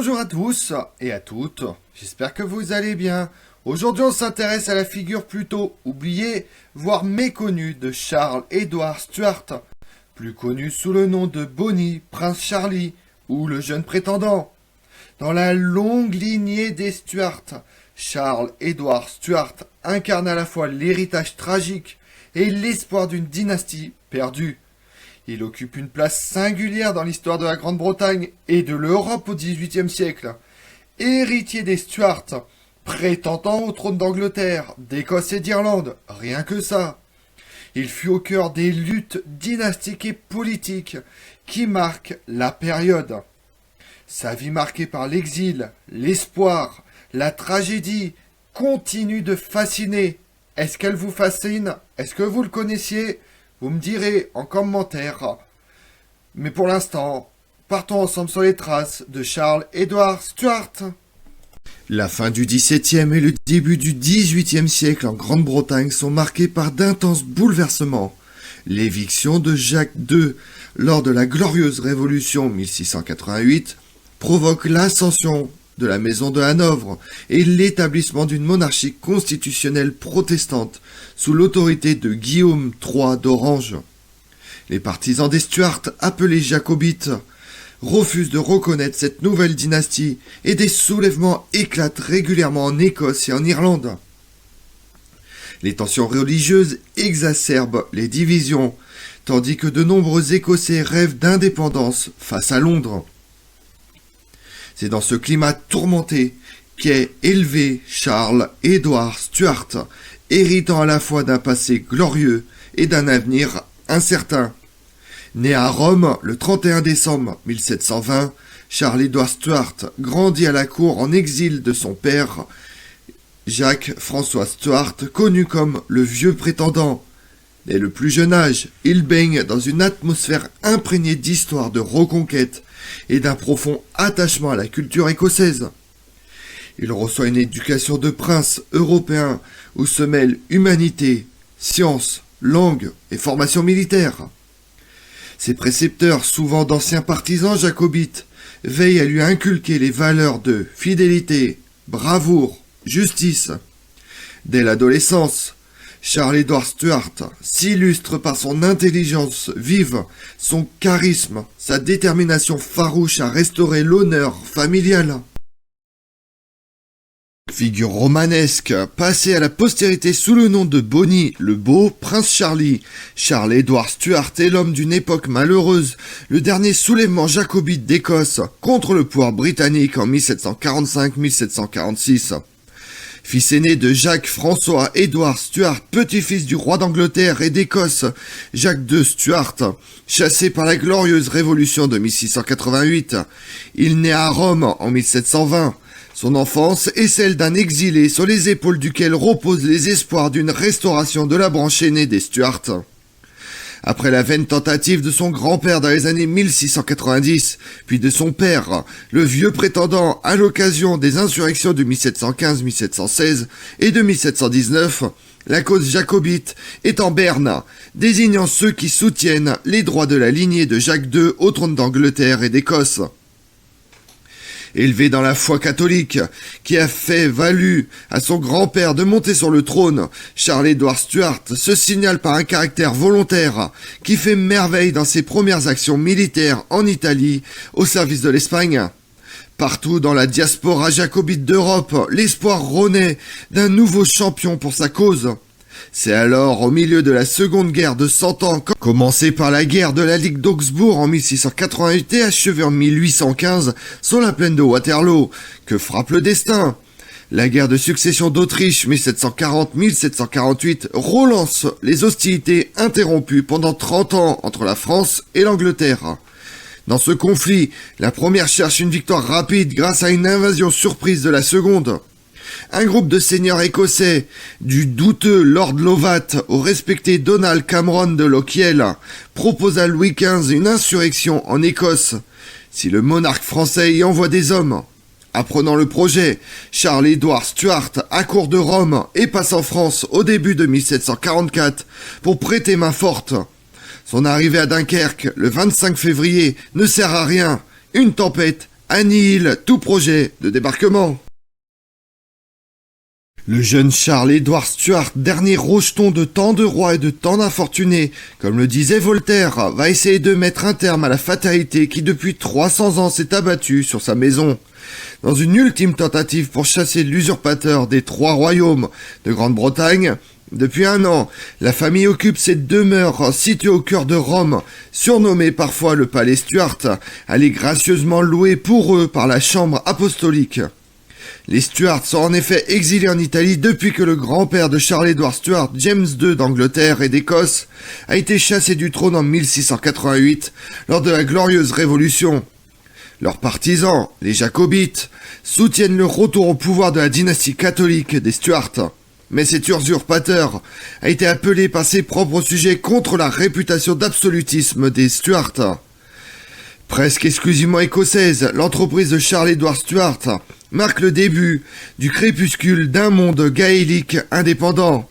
Bonjour à tous et à toutes, j'espère que vous allez bien. Aujourd'hui on s'intéresse à la figure plutôt oubliée, voire méconnue de Charles-Édouard Stuart, plus connu sous le nom de Bonnie, Prince Charlie ou le jeune prétendant. Dans la longue lignée des Stuart, Charles-Édouard Stuart incarne à la fois l'héritage tragique et l'espoir d'une dynastie perdue. Il occupe une place singulière dans l'histoire de la Grande-Bretagne et de l'Europe au XVIIIe siècle. Héritier des Stuarts, prétendant au trône d'Angleterre, d'Écosse et d'Irlande, rien que ça. Il fut au cœur des luttes dynastiques et politiques qui marquent la période. Sa vie marquée par l'exil, l'espoir, la tragédie continue de fasciner. Est-ce qu'elle vous fascine? Est-ce que vous le connaissiez? Vous me direz en commentaire. Mais pour l'instant, partons ensemble sur les traces de Charles-Édouard Stuart. La fin du XVIIe et le début du XVIIIe siècle en Grande-Bretagne sont marqués par d'intenses bouleversements. L'éviction de Jacques II lors de la Glorieuse Révolution 1688 provoque l'ascension de la maison de Hanovre et l'établissement d'une monarchie constitutionnelle protestante sous l'autorité de Guillaume III d'Orange. Les partisans des Stuarts, appelés jacobites, refusent de reconnaître cette nouvelle dynastie et des soulèvements éclatent régulièrement en Écosse et en Irlande. Les tensions religieuses exacerbent les divisions, tandis que de nombreux Écossais rêvent d'indépendance face à Londres. C'est dans ce climat tourmenté qu'est élevé Charles-Édouard Stuart, héritant à la fois d'un passé glorieux et d'un avenir incertain. Né à Rome le 31 décembre 1720, Charles-Édouard Stuart grandit à la cour en exil de son père, Jacques-François Stuart, connu comme le Vieux Prétendant. Dès le plus jeune âge, il baigne dans une atmosphère imprégnée d'histoire de reconquête et d'un profond attachement à la culture écossaise. Il reçoit une éducation de prince européen où se mêlent humanité, science, langue et formation militaire. Ses précepteurs, souvent d'anciens partisans jacobites, veillent à lui inculquer les valeurs de fidélité, bravoure, justice. Dès l'adolescence, Charles-Édouard Stuart s'illustre par son intelligence vive, son charisme, sa détermination farouche à restaurer l'honneur familial. Figure romanesque, passée à la postérité sous le nom de Bonnie, le beau prince Charlie, Charles-Édouard Stuart est l'homme d'une époque malheureuse, le dernier soulèvement jacobite d'Écosse contre le pouvoir britannique en 1745-1746. Fils aîné de Jacques-François-Édouard Stuart, petit-fils du roi d'Angleterre et d'Écosse, Jacques II Stuart, chassé par la Glorieuse Révolution de 1688, il naît à Rome en 1720. Son enfance est celle d'un exilé sur les épaules duquel reposent les espoirs d'une restauration de la branche aînée des Stuart. Après la vaine tentative de son grand-père dans les années 1690, puis de son père, le Vieux Prétendant à l'occasion des insurrections de 1715-1716 et de 1719, la cause jacobite est en berne, désignant ceux qui soutiennent les droits de la lignée de Jacques II au trône d'Angleterre et d'Écosse. Élevé dans la foi catholique, qui a fait valu à son grand-père de monter sur le trône, Charles-Édouard Stuart se signale par un caractère volontaire qui fait merveille dans ses premières actions militaires en Italie au service de l'Espagne. Partout dans la diaspora jacobite d'Europe, l'espoir renaît d'un nouveau champion pour sa cause. C'est alors, au milieu de la Seconde Guerre de 100 ans, commencée par la guerre de la Ligue d'Augsbourg en 1688 et achevée en 1815 sur la plaine de Waterloo, que frappe le destin. La guerre de succession d'Autriche 1740-1748 relance les hostilités interrompues pendant 30 ans entre la France et l'Angleterre. Dans ce conflit, la première cherche une victoire rapide grâce à une invasion surprise de la seconde. Un groupe de seigneurs écossais, du douteux Lord Lovat au respecté Donald Cameron de Lochiel, propose à Louis XV une insurrection en Écosse. Si le monarque français y envoie des hommes. Apprenant le projet, Charles-Édouard Stuart accourt de Rome et passe en France au début de 1744 pour prêter main forte. Son arrivée à Dunkerque le 25 février ne sert à rien. Une tempête annihile tout projet de débarquement. Le jeune Charles-Édouard Stuart, dernier rejeton de tant de rois et de tant d'infortunés, comme le disait Voltaire, va essayer de mettre un terme à la fatalité qui depuis 300 ans s'est abattue sur sa maison. Dans une ultime tentative pour chasser l'usurpateur des 3 royaumes de Grande-Bretagne, depuis 1 an, la famille occupe cette demeure située au cœur de Rome, surnommée parfois le palais Stuart, elle est gracieusement louée pour eux par la chambre apostolique. Les Stuarts sont en effet exilés en Italie depuis que le grand-père de Charles-Édouard Stuart, James II d'Angleterre et d'Écosse, a été chassé du trône en 1688 lors de la Glorieuse Révolution. Leurs partisans, les Jacobites, soutiennent le retour au pouvoir de la dynastie catholique des Stuarts. Mais cet usurpateur a été appelé par ses propres sujets contre la réputation d'absolutisme des Stuarts. Presque exclusivement écossaise, l'entreprise de Charles-Édouard Stuart marque le début du crépuscule d'un monde gaélique indépendant.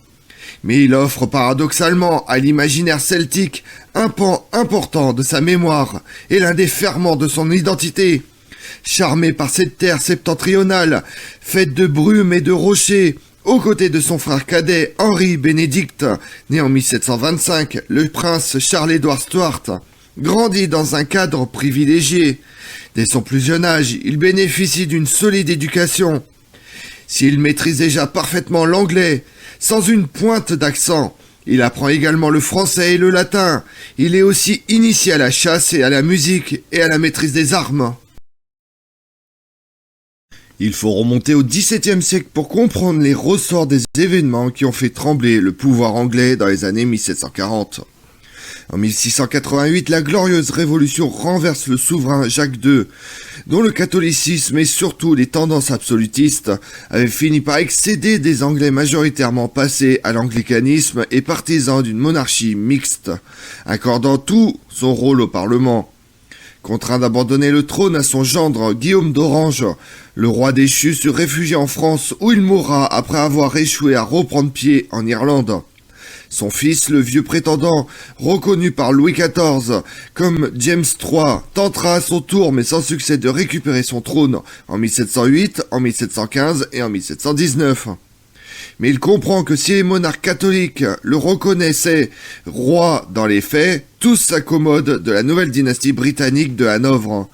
Mais il offre paradoxalement à l'imaginaire celtique un pan important de sa mémoire et l'un des ferments de son identité. Charmé par cette terre septentrionale, faite de brumes et de rochers, aux côtés de son frère cadet Henri Bénédicte, né en 1725, le prince Charles-Édouard Stuart, grandit dans un cadre privilégié. Dès son plus jeune âge, il bénéficie d'une solide éducation. S'il maîtrise déjà parfaitement l'anglais, sans une pointe d'accent, il apprend également le français et le latin. Il est aussi initié à la chasse et à la musique et à la maîtrise des armes. Il faut remonter au XVIIe siècle pour comprendre les ressorts des événements qui ont fait trembler le pouvoir anglais dans les années 1740. En 1688, la Glorieuse Révolution renverse le souverain Jacques II, dont le catholicisme et surtout les tendances absolutistes avaient fini par excéder des Anglais majoritairement passés à l'anglicanisme et partisans d'une monarchie mixte, accordant tout son rôle au Parlement. Contraint d'abandonner le trône à son gendre Guillaume d'Orange, le roi déchu se réfugie en France où il mourra après avoir échoué à reprendre pied en Irlande. Son fils, le vieux prétendant, reconnu par Louis XIV comme James III, tentera à son tour mais sans succès de récupérer son trône en 1708, en 1715 et en 1719. Mais il comprend que si les monarques catholiques le reconnaissaient roi dans les faits, tous s'accommodent de la nouvelle dynastie britannique de Hanovre.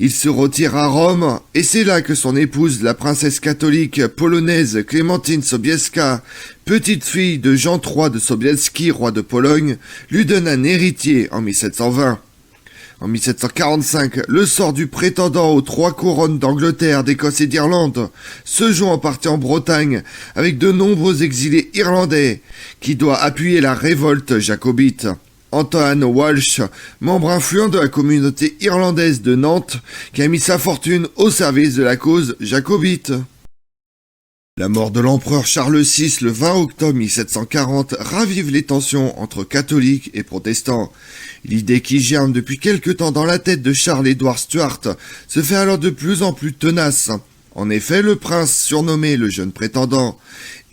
Il se retire à Rome, et c'est là que son épouse, la princesse catholique polonaise Clémentine Sobieska, petite fille de Jean III de Sobieski, roi de Pologne, lui donne un héritier en 1720. En 1745, le sort du prétendant aux 3 couronnes d'Angleterre, d'Écosse et d'Irlande se joue en partie en Bretagne, avec de nombreux exilés irlandais, qui doit appuyer la révolte jacobite. Antoine Walsh, membre influent de la communauté irlandaise de Nantes, qui a mis sa fortune au service de la cause jacobite. La mort de l'empereur Charles VI le 20 octobre 1740 ravive les tensions entre catholiques et protestants. L'idée qui germe depuis quelque temps dans la tête de Charles-Édouard Stuart se fait alors de plus en plus tenace. En effet, le prince, surnommé le jeune prétendant,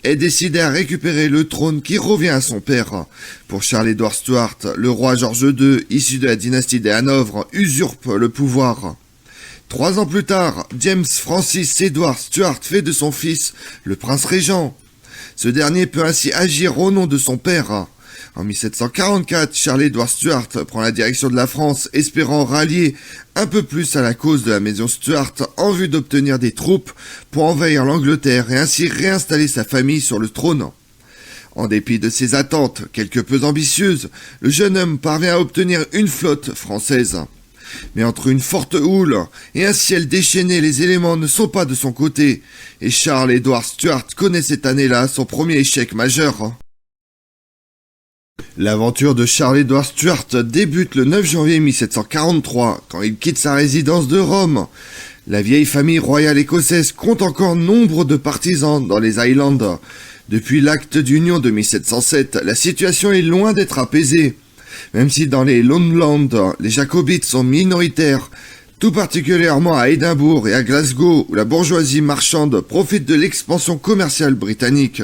est décidé à récupérer le trône qui revient à son père. Pour Charles-Édouard Stuart, le roi George II, issu de la dynastie des Hanovre, usurpe le pouvoir. 3 ans plus tard, James Francis Edward Stuart fait de son fils le prince régent. Ce dernier peut ainsi agir au nom de son père. En 1744, Charles-Édouard Stuart prend la direction de la France, espérant rallier un peu plus à la cause de la maison Stuart en vue d'obtenir des troupes pour envahir l'Angleterre et ainsi réinstaller sa famille sur le trône. En dépit de ses attentes, quelque peu ambitieuses, le jeune homme parvient à obtenir une flotte française. Mais entre une forte houle et un ciel déchaîné, les éléments ne sont pas de son côté, et Charles-Édouard Stuart connaît cette année-là son premier échec majeur. L'aventure de Charles-Édouard Stuart débute le 9 janvier 1743, quand il quitte sa résidence de Rome. La vieille famille royale écossaise compte encore nombre de partisans dans les Highlands. Depuis l'acte d'union de 1707, la situation est loin d'être apaisée. Même si dans les Lowlands, les Jacobites sont minoritaires, tout particulièrement à Édimbourg et à Glasgow, où la bourgeoisie marchande profite de l'expansion commerciale britannique.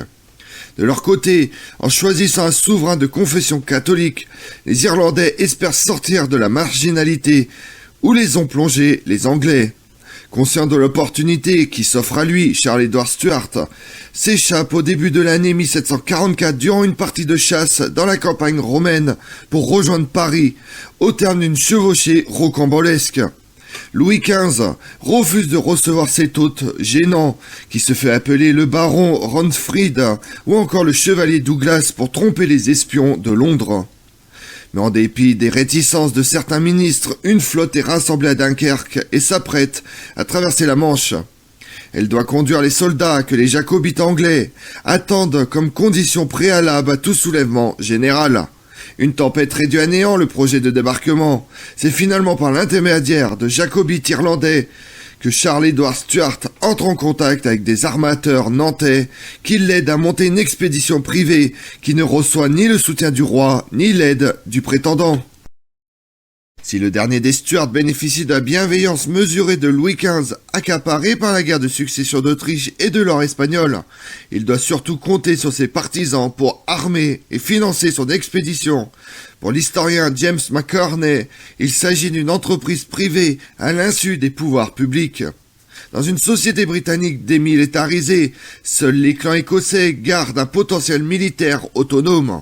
De leur côté, en choisissant un souverain de confession catholique, les Irlandais espèrent sortir de la marginalité où les ont plongés les Anglais. Conscient de l'opportunité qui s'offre à lui, Charles-Édouard Stuart s'échappe au début de l'année 1744 durant une partie de chasse dans la campagne romaine pour rejoindre Paris au terme d'une chevauchée rocambolesque. Louis XV refuse de recevoir cet hôte gênant qui se fait appeler le baron Ronfrid ou encore le chevalier Douglas pour tromper les espions de Londres. Mais en dépit des réticences de certains ministres, une flotte est rassemblée à Dunkerque et s'apprête à traverser la Manche. Elle doit conduire les soldats que les jacobites anglais attendent comme condition préalable à tout soulèvement général. Une tempête réduit à néant le projet de débarquement. C'est finalement par l'intermédiaire de jacobites irlandais que Charles-Édouard Stuart entre en contact avec des armateurs nantais qui l'aident à monter une expédition privée qui ne reçoit ni le soutien du roi ni l'aide du prétendant. Si le dernier des Stuarts bénéficie de la bienveillance mesurée de Louis XV, accaparé par la guerre de succession d'Autriche et de l'or espagnol, il doit surtout compter sur ses partisans pour armer et financer son expédition. Pour l'historien James McCartney, il s'agit d'une entreprise privée à l'insu des pouvoirs publics. Dans une société britannique démilitarisée, seuls les clans écossais gardent un potentiel militaire autonome.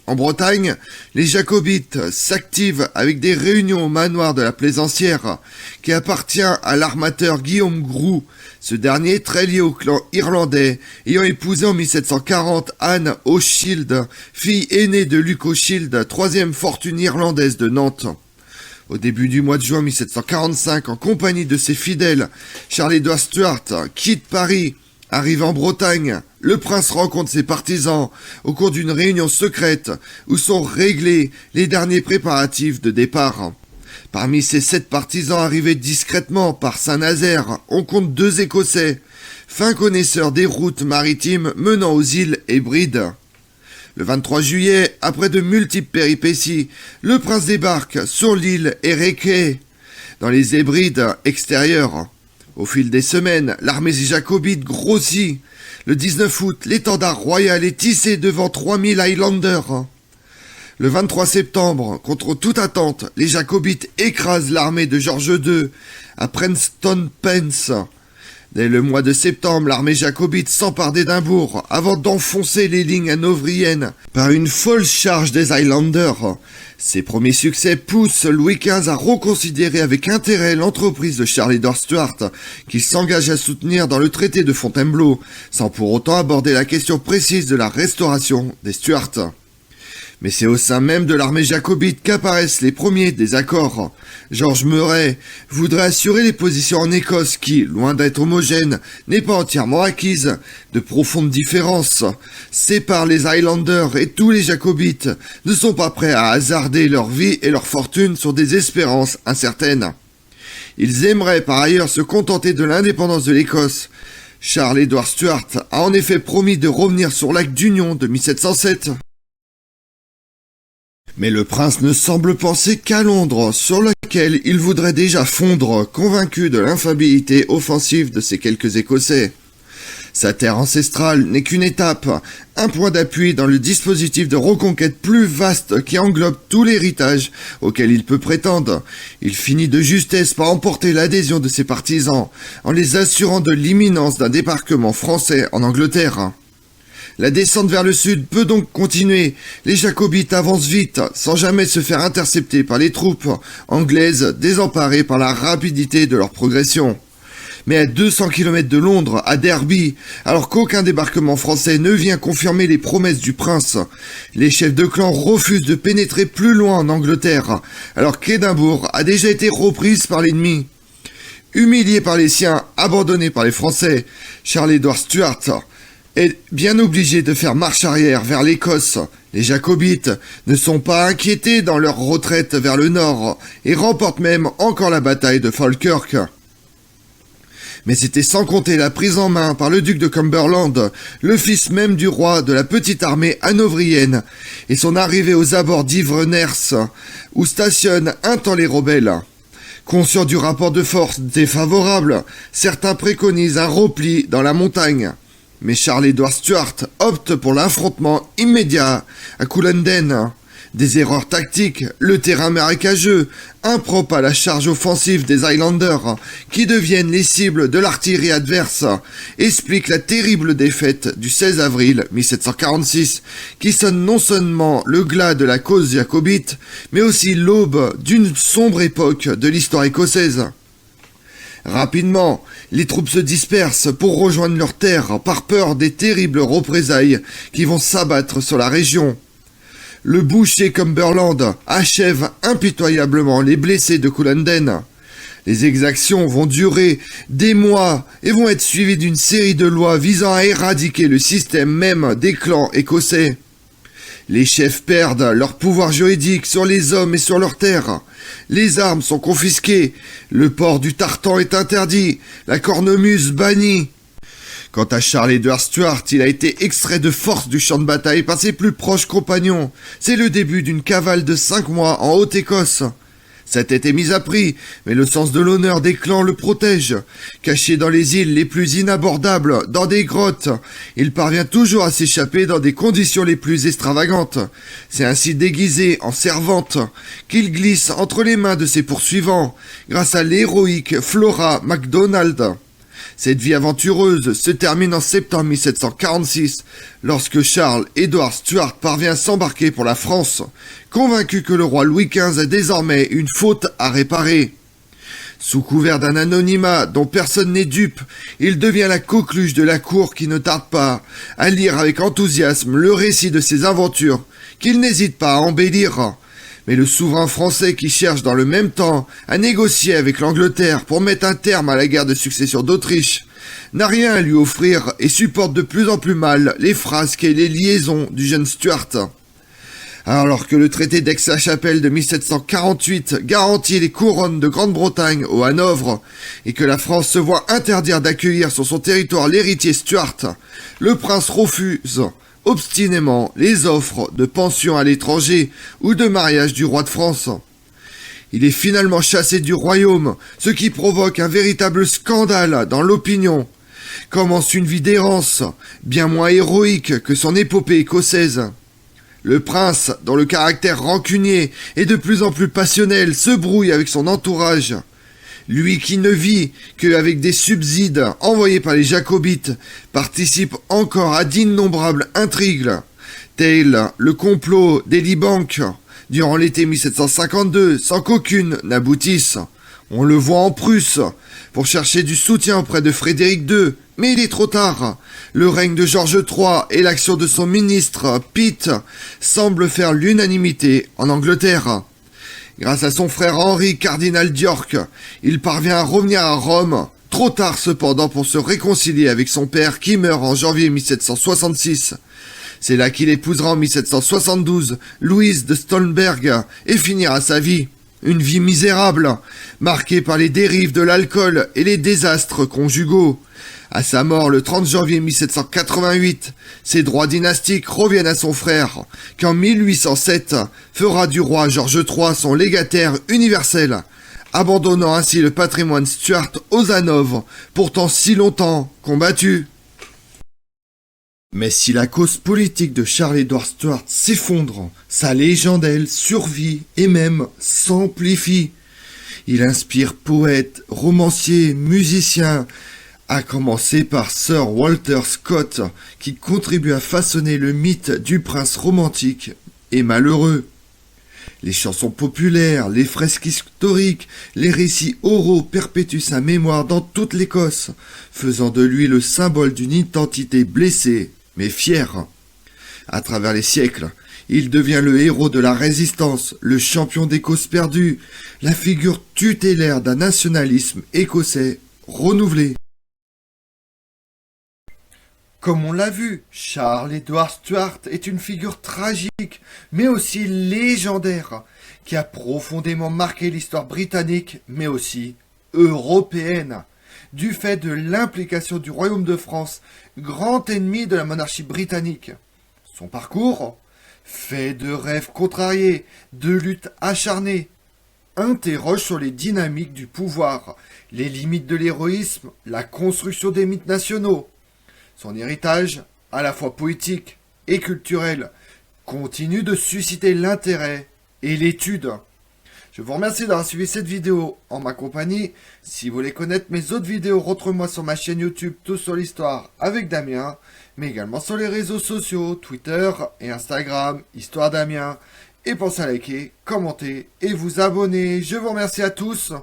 En Bretagne, les jacobites s'activent avec des réunions au manoir de la Plaisancière, qui appartient à l'armateur Guillaume Groux, ce dernier très lié au clan irlandais, ayant épousé en 1740 Anne O'Shield, fille aînée de Luc O'Shield, troisième fortune irlandaise de Nantes. Au début du mois de juin 1745, en compagnie de ses fidèles, Charles-Édouard Stuart quitte Paris. Arrivé en Bretagne, le prince rencontre ses partisans au cours d'une réunion secrète où sont réglés les derniers préparatifs de départ. Parmi ces 7 partisans arrivés discrètement par Saint-Nazaire, on compte 2 Écossais, fins connaisseurs des routes maritimes menant aux îles Hébrides. Le 23 juillet, après de multiples péripéties, le prince débarque sur l'île Ereke, dans les Hébrides extérieures. Au fil des semaines, l'armée jacobite grossit. Le 19 août, l'étendard royal est hissé devant 3000 Highlanders. Le 23 septembre, contre toute attente, les jacobites écrasent l'armée de George II à Prestonpans. Dès le mois de septembre, l'armée jacobite s'empare d'Édimbourg avant d'enfoncer les lignes hanovriennes par une folle charge des Highlanders. Ces premiers succès poussent Louis XV à reconsidérer avec intérêt l'entreprise de Charles-Édouard Stuart, qu'il s'engage à soutenir dans le traité de Fontainebleau, sans pour autant aborder la question précise de la restauration des Stuarts. Mais c'est au sein même de l'armée jacobite qu'apparaissent les premiers désaccords. George Murray voudrait assurer les positions en Écosse qui, loin d'être homogène, n'est pas entièrement acquise. De profondes différences séparent les Highlanders et tous les jacobites ne sont pas prêts à hasarder leur vie et leur fortune sur des espérances incertaines. Ils aimeraient par ailleurs se contenter de l'indépendance de l'Écosse. Charles-Édouard Stuart a en effet promis de revenir sur l'acte d'union de 1707. Mais le prince ne semble penser qu'à Londres, sur laquelle il voudrait déjà fondre, convaincu de l'infaillibilité offensive de ces quelques Écossais. Sa terre ancestrale n'est qu'une étape, un point d'appui dans le dispositif de reconquête plus vaste qui englobe tout l'héritage auquel il peut prétendre. Il finit de justesse par emporter l'adhésion de ses partisans, en les assurant de l'imminence d'un débarquement français en Angleterre. La descente vers le sud peut donc continuer. Les jacobites avancent vite, sans jamais se faire intercepter par les troupes anglaises désemparées par la rapidité de leur progression. Mais à 200 km de Londres, à Derby, alors qu'aucun débarquement français ne vient confirmer les promesses du prince, les chefs de clan refusent de pénétrer plus loin en Angleterre, alors qu'Édimbourg a déjà été reprise par l'ennemi. Humilié par les siens, abandonné par les Français, Charles-Édouard Stuart est bien obligé de faire marche arrière vers l'Écosse. Les jacobites ne sont pas inquiétés dans leur retraite vers le nord et remportent même encore la bataille de Falkirk. Mais c'était sans compter la prise en main par le duc de Cumberland, le fils même du roi de la petite armée hanovrienne, et son arrivée aux abords d'Ivreners, où stationnent un temps les rebelles. Conscients du rapport de force défavorable, certains préconisent un repli dans la montagne. Mais Charles-Édouard Stuart opte pour l'affrontement immédiat à Culloden. Des erreurs tactiques, le terrain marécageux, impropre à la charge offensive des Highlanders, qui deviennent les cibles de l'artillerie adverse, expliquent la terrible défaite du 16 avril 1746, qui sonne non seulement le glas de la cause jacobite, mais aussi l'aube d'une sombre époque de l'histoire écossaise. Rapidement, les troupes se dispersent pour rejoindre leurs terres par peur des terribles représailles qui vont s'abattre sur la région. Le boucher Cumberland achève impitoyablement les blessés de Culloden. Les exactions vont durer des mois et vont être suivies d'une série de lois visant à éradiquer le système même des clans écossais. Les chefs perdent leur pouvoir juridique sur les hommes et sur leurs terres. Les armes sont confisquées, le port du tartan est interdit, la cornemuse bannie. Quant à Charles-Édouard Stuart, il a été extrait de force du champ de bataille par ses plus proches compagnons. C'est le début d'une cavale de 5 mois en Haute-Écosse. Sa tête est mise à prix, mais le sens de l'honneur des clans le protège. Caché dans les îles les plus inabordables, dans des grottes, il parvient toujours à s'échapper dans des conditions les plus extravagantes. C'est ainsi déguisé en servante qu'il glisse entre les mains de ses poursuivants, grâce à l'héroïque Flora MacDonald. Cette vie aventureuse se termine en septembre 1746, lorsque Charles-Édouard Stuart parvient à s'embarquer pour la France, convaincu que le roi Louis XV a désormais une faute à réparer. Sous couvert d'un anonymat dont personne n'est dupe, il devient la coqueluche de la cour qui ne tarde pas à lire avec enthousiasme le récit de ses aventures, qu'il n'hésite pas à embellir. Mais le souverain français qui cherche dans le même temps à négocier avec l'Angleterre pour mettre un terme à la guerre de succession d'Autriche n'a rien à lui offrir et supporte de plus en plus mal les frasques et les liaisons du jeune Stuart. Alors que le traité d'Aix-la-Chapelle de 1748 garantit les couronnes de Grande-Bretagne au Hanovre et que la France se voit interdire d'accueillir sur son territoire l'héritier Stuart, le prince refuse obstinément les offres de pension à l'étranger ou de mariage du roi de France. Il est finalement chassé du royaume, ce qui provoque un véritable scandale dans l'opinion. Commence une vie d'errance, bien moins héroïque que son épopée écossaise. Le prince, dont le caractère rancunier est de plus en plus passionnel, se brouille avec son entourage. Lui qui ne vit qu'avec des subsides envoyés par les jacobites, participe encore à d'innombrables intrigues, tel le complot d'Elibank durant l'été 1752, sans qu'aucune n'aboutisse. On le voit en Prusse, pour chercher du soutien auprès de Frédéric II, mais il est trop tard. Le règne de George III et l'action de son ministre, Pitt, semblent faire l'unanimité en Angleterre. Grâce à son frère Henri, cardinal d'York, il parvient à revenir à Rome, trop tard cependant pour se réconcilier avec son père qui meurt en janvier 1766. C'est là qu'il épousera en 1772 Louise de Stolberg et finira sa vie. Une vie misérable, marquée par les dérives de l'alcool et les désastres conjugaux. À sa mort le 30 janvier 1788, ses droits dynastiques reviennent à son frère, qui en 1807 fera du roi George III son légataire universel, abandonnant ainsi le patrimoine Stuart aux Hanovres, pourtant si longtemps combattu. Mais si la cause politique de Charles-Édouard Stuart s'effondre, sa légende, elle, survit et même s'amplifie. Il inspire poètes, romanciers, musiciens, à commencer par Sir Walter Scott, qui contribue à façonner le mythe du prince romantique et malheureux. Les chansons populaires, les fresques historiques, les récits oraux perpétuent sa mémoire dans toute l'Écosse, faisant de lui le symbole d'une identité blessée, mais fière. À travers les siècles, il devient le héros de la résistance, le champion des causes perdues, la figure tutélaire d'un nationalisme écossais renouvelé. Comme on l'a vu, Charles-Édouard Stuart est une figure tragique, mais aussi légendaire, qui a profondément marqué l'histoire britannique, mais aussi européenne, du fait de l'implication du Royaume de France, grand ennemi de la monarchie britannique. Son parcours, fait de rêves contrariés, de luttes acharnées, interroge sur les dynamiques du pouvoir, les limites de l'héroïsme, la construction des mythes nationaux. Son héritage, à la fois poétique et culturel, continue de susciter l'intérêt et l'étude. Je vous remercie d'avoir suivi cette vidéo en ma compagnie. Si vous voulez connaître mes autres vidéos, retrouvez-moi sur ma chaîne YouTube Tout sur l'Histoire avec Damien, mais également sur les réseaux sociaux, Twitter et Instagram, Histoire Damien. Et pensez à liker, commenter et vous abonner. Je vous remercie à tous.